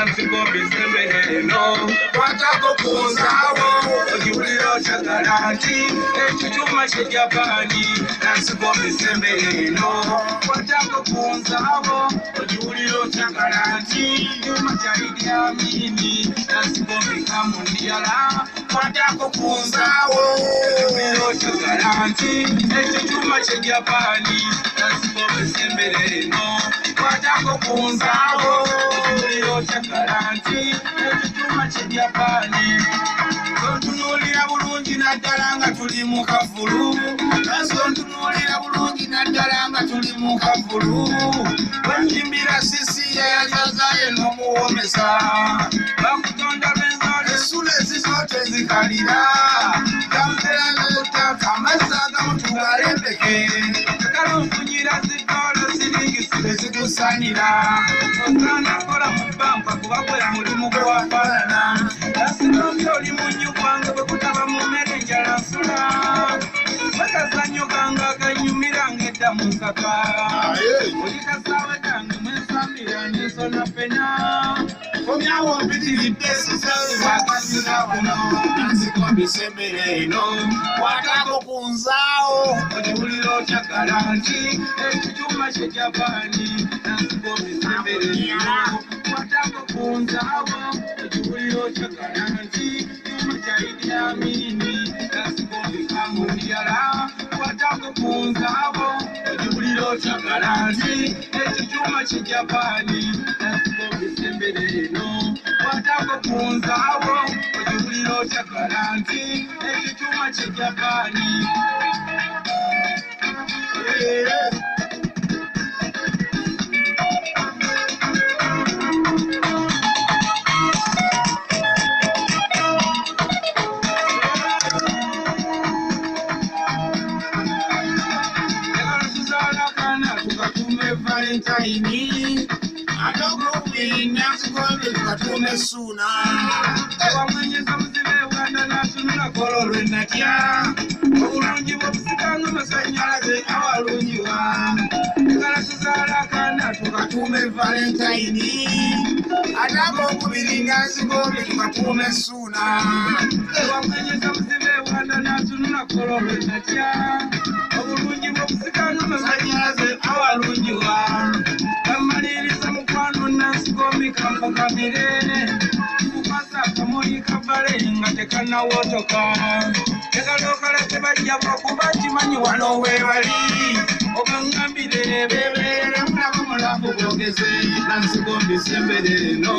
nansikombi sembereno kwatako kunzawo ojiwuliro kyagala nti ekikyuma ky'ejapani nansikombi sembereno kwatako kunzawo ojiwuliro kyagala nti ekikyuma kya Idi Amini nansikombi kamundiyala kwatako kunzawo ojiwuliro kyagala nti ekikyuma ky'ejapani nansikombi sembereno kwatako kunzawo ojiwuliro kyagala nti ekikyuma ky'ejapani ontunuulira bulungi naddala nga tuli mu kavulu ontunuulira bulungi naddala nga tuli mu kavulu wenjimbira sisi yayazaye n'omuwomesa bakutonda benzoole essula ezizote zikalira kamperaleta kamazzi agamu tugalembeke kalonfunyira zitolo siringisibe zikusanira osaana kola mu bbanka kubakola mulimu gwafaanana asinombi oli mu nnyugwange bwe kutaba mu mmere enjala nsula bakazannyo gange aganyumira ng'edda mu nkaka oli kasaawe gange mwensambira n'ensona pena komyawo mpitiridde sisaakazira buno nansikombi sembereno kwatako kunzaawo ojiwulira okyagala nti ekikyuma ky'ejapani nansikombi sembereno kwatako kunzaawo ojiwulira okyagala nti ekikyuma kya Idi Amini nansikombi kamundiyala kwatako kunzaawo ojiwulira okyagala nti ekikyuma ky'ejapani nansikombi sembereno kwatako kunzaawo ojiwulira okyagala nti ekikyuma ky'ejapani Valentine atogubiri nansikombi tukatume suna ewamwenyeza muzibe Uganda natunula kolo lwenatya obulungi bwobusikanga amasanyalaze awalungiwa egala tuzaala akaana tukatume Valentine atogubiri nansikombi tukatume suna ewamwenyeza muzibe Uganda natunula kolo lwenatya obulungi bwobusikanga amasanyalaze awalungiwa kamaliriza mukwano nansikombi kampokamire kukwasa akamuli kavale nga tekanawotoka tekalokala tebajja bwakuba kimanyi wano weebali obaŋŋambire bebeere mulaba mulamu bwogeze nansikombi sembereno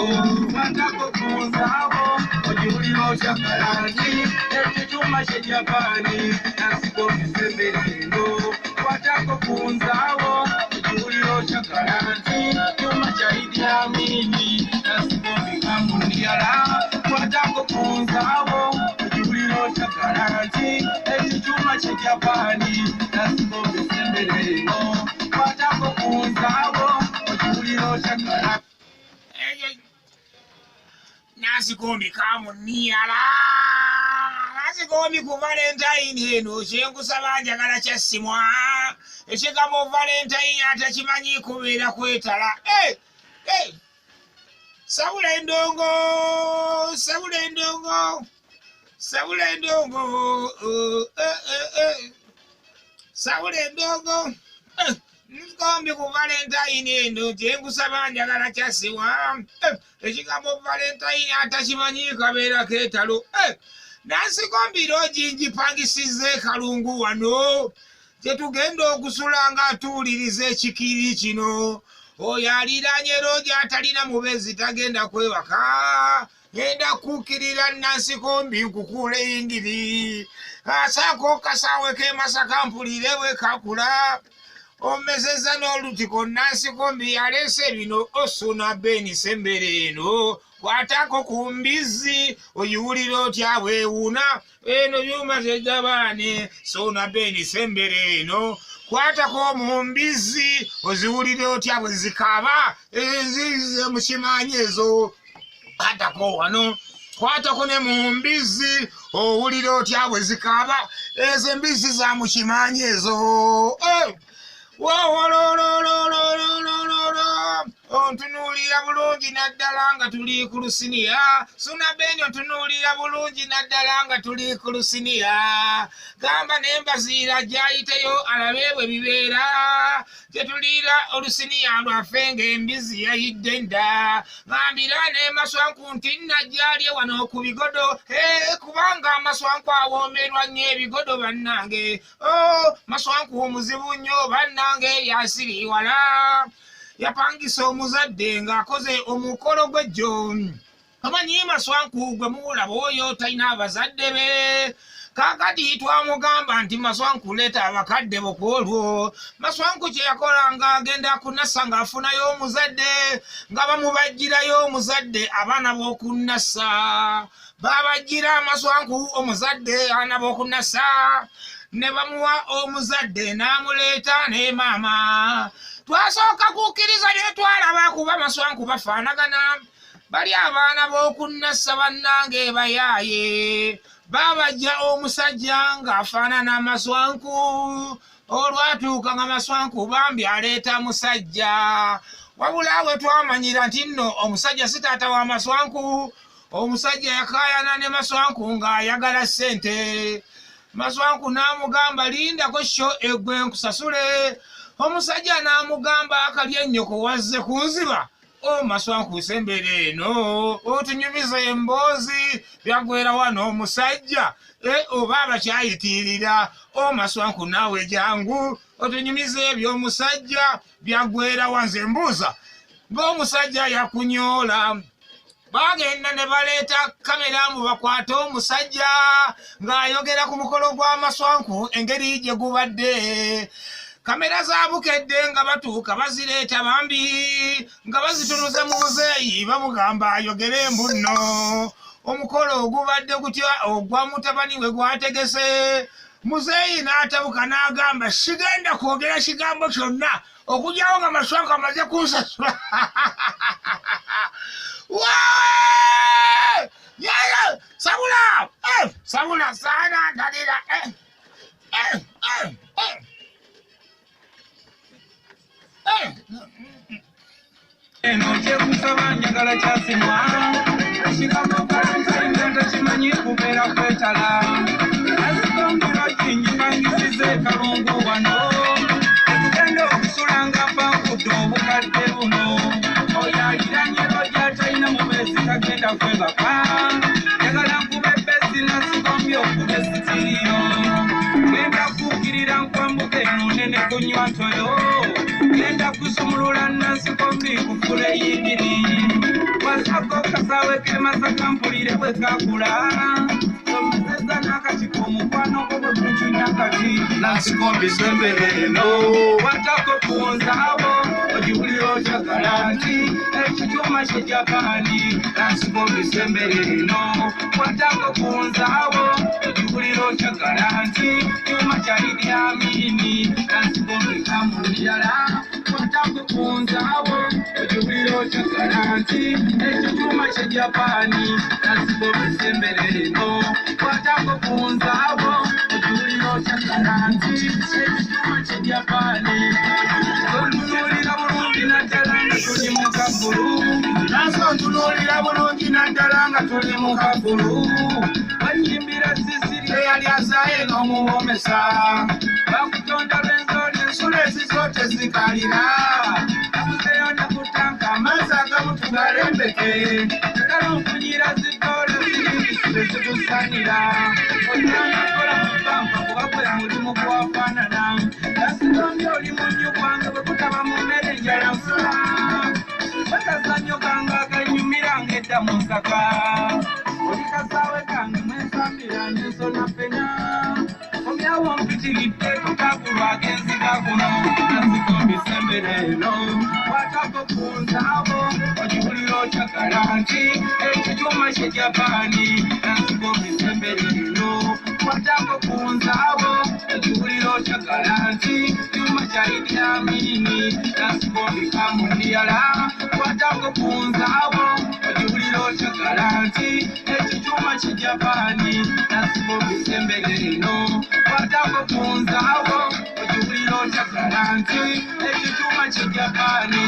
kwatako kunzaawo ojiwulira okyagala nti ekikyuma ky'ejapani nansikombi sembereno kwatako kunzaawo ojiwulira okyagala nti ekikyuma kya Idi Amini nansikombi kamundiyala kwatako kunzaawo ojiwulira okyagala nti ekikyuma ky'ejapani nansikombi sembereno kwatako kunzaawo ojiwulira okyagala nansikombi kamundiyala nansikombi ku Valentine eno kyenkusaba njagala kyasimwa ekigambo Valentine atakimanyi kubeera kwetala sabula endongo sabula endongo sabula endongo sabula endongo nsikombi ku Valentine eno kyenkusaba njagala kyasimwa ekigambo Valentine atakimanyi kabeera keetalo nansikombi looginjipangisiza kalungu wano tetugenda okusula nga atuwuliriza ekikiri kino oyo aliraanye loogi atalina mubezi tagenda kwebaka genda kukkirira nansikombi nkukuula endiri asaako kasaawe k'emasaka mpulire bwe kakula omezeza n'olutiko nansikombi yaleese bino osuna beni sembereno kwatako ku mbizi oyiwulira otya bwewuuna eno byuma ky'ejapani sona beni sembereno kwatako mu mbizi oziwulire otya bwe zikaaba ezize mu kimanyi ezo kwatako wano kwatako ne mu mbizi owulire otya bwe zikaaba ezo embizi za mu kimanyi ezo ontunuulira bulungi naddala nga tuli ku lusiniya. Sunabeni ontunuulira bulungi naddala nga tuli ku lusiniya. Gamba n'embaziira gyayiteyo alabe bwe bibeera. Tetuliira olusiniya lwaffe ng'embizi yayidde nda. Ngambira n'emaswanku nti najjalye wano ku bigodo. Kubanga amaswanku awoomerwa nnyo ebigodo bannange. Maswanku omuzibu nnyo bannange yasiriwala. Yapangisa omuzadde ng'akoze omukolo gw'ejjo. Amanyi maswanku gwe muwulaba oyo talina abazadde be. Kakati twamugamba nti maswanku leeta abakadde bo ku olwo. Maswanku kye yakola ng'agenda kunassa ng'afunayo omuzadde nga bamubajjirayo omuzadde abaana b'okunnassa. Babajjira maswanku omuzadde abaana b'okunnassa ne bamuwa omuzadde n'amuleeta ne maama. Twasooka kukkiriza ne twalaba kuba maswanku bafaanagana. Bali abaana b'okunnassa bannange bayaaye. Babajja omusajja ng'afaanana maswanku. Olwatuuka nga maswanku bambi aleeta musajja. Wabula bwe twamanyira nti nno omusajja si taata wa maswanku. Omusajja yakaayana ne maswanku ng'ayagala ssente. Maswanku n'amugamba lindako sho eggwe nkusasule. Omusajja n'amugamba akali ennyoko wazze kunziba. Maswanku sembere eno otunyumiza emboozi byagwera wano omusajja. Oba abakyayitiirira. Maswanku naawe jangu otunyumiza eby'omusajja byagwera wanze mbuuza. Ng'omusajja yakunyoola. Bagenda ne baleeta kamera mu bakwata omusajja ng'ayogera ku mukolo gwa maswanku engeri gye gubadde. Kamera zaabukedde nga batuuka bazireeta bambi nga bazitunuza mu buzeeyi bamugamba ayogere mbu nno omukolo ogubadde gutya ogwa mutabani we gwategese. Muzeeyi n'atabuka n'agamba sigenda kwogera kigambo kyonna okugyawo nga maswanku amaze kunsasula. Sabula! Sabula sana ndalira. Eno kyekusaba njagala kyasimwa. Ekigambo Valentine takimanyi kubeera kwetala. Azikombero kinjipangisize kalungu wano. Ekugenda okusula nga mpankudde obukadde buno. Oyo aliranye lojja talina mubeezi tagenda kwebaka. Njagala nkube bizinesi kombi okube sitiriyo. Genda kuukirira nkwambuka eno nene kunywa ntoyo. Genda kusumulula nansi kombi kufula eyingiri. Wasako kasawe kemasaka mpulire bwe kakula. Omuzeza n'akatiko omukwano gwo bwe kunkinya kati. Nansi kombi sembere eno. Watako kunzaawo ogiwulira okyagala nti ekikyuma kye Japani. Nansi kombi sembere eno. Watako kunzaawo ogiwulira okyagala nti kyuma kya Idi Amini. Nansi kombi kamuliyala. Watako kunzaawo ogiwulira okyagala nti ekikyuma kye Japani. Nansi kombi sembere eno. Watako kunzaawo ogiwulira okyagala nti ekikyuma kye Japani. Ontunuulira bulungi naddala nga tuli mu kagulu. Nansi ontunuulira bulungi naddala nga tuli mu kagulu. Bannyimbira sisiri eyali azaaye n'omuwoomesa. Bakutonda lw'enzooli ensula ezizo tezikalira. Akuzeyo ne kutanka amazzi agamu tugalembeke. Tegala onfunyira ziddoole zirimisire zitusanira. Oyinakola mu bbanga kuba gwe mulimu gwafaanana. Nasitombi oli mu nnyo gwange bwe kutaba mu mmere njala nfula. Bakazannyo kange akanyumira ng'edda mu nsaka. Oli kasaawe kange mwensambira n'ensona pena. Omyawo mpitiridde tukagulwa ag'enziga guno. Nansikombi sembere eno. Watako kunzaawo ogiwulira okyagala nti ekikyuma kye Japani. Nansikombi sembere eno. Watako kunzaawo ogiwulira okyagala nti kyuma kya Idi Amini. Nansikombi kamuliyala. Watako kunzaawo ogiwulira okyagala nti ekikyuma kye Japani nasibo bisembeleno watako kunzawo ojuwuliro kya garanti ekituma kya Japani